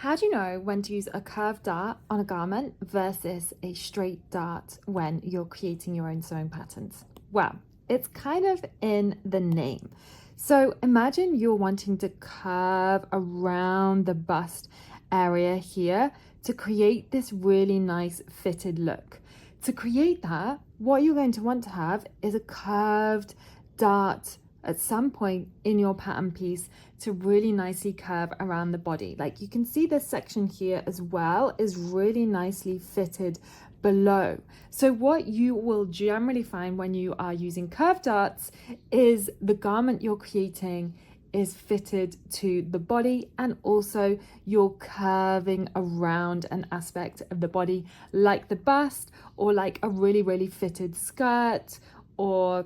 How do you know when to use a curved dart on a garment versus a straight dart when you're creating your own sewing patterns? Well, it's kind of in the name. So imagine you're wanting to curve around the bust area here to create this really nice fitted look. To create that, what you're going to want to have is a curved dart at some point in your pattern piece to really nicely curve around the body. Like you can see this section here as well is really nicely fitted below. So what you will generally find when you are using curved darts is the garment you're creating is fitted to the body, and also you're curving around an aspect of the body like the bust, or like a really fitted skirt, or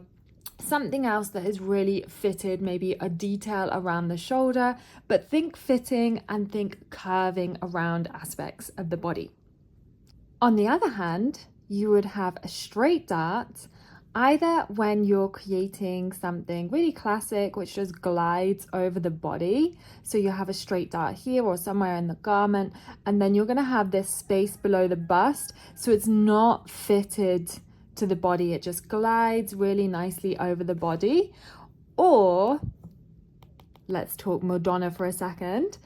something else that is really fitted, maybe a detail around the shoulder. But think fitting and think curving around aspects of the body. On the other hand, you would have a straight dart either when you're creating something really classic which just glides over the body. So you have a straight dart here or somewhere in the garment, and then you're going to have this space below the bust, so it's not fitted to the body, it just glides really nicely over the body. Or let's talk Madonna for a second.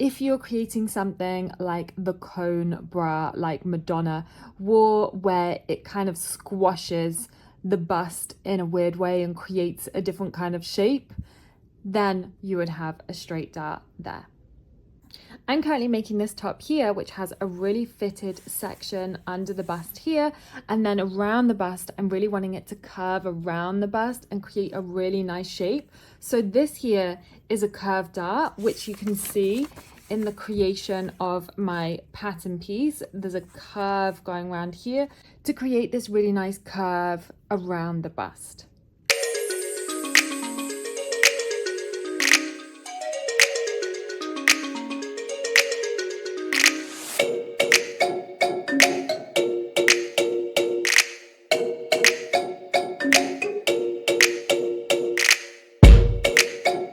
If you're creating something like the cone bra like Madonna wore, where it kind of squashes the bust in a weird way and creates a different kind of shape, then you would have a straight dart there. I'm currently making this top here, which has a really fitted section under the bust here, and then around the bust, I'm really wanting it to curve around the bust and create a really nice shape. So this here is a curved dart, which you can see in the creation of my pattern piece. There's a curve going around here to create this really nice curve around the bust.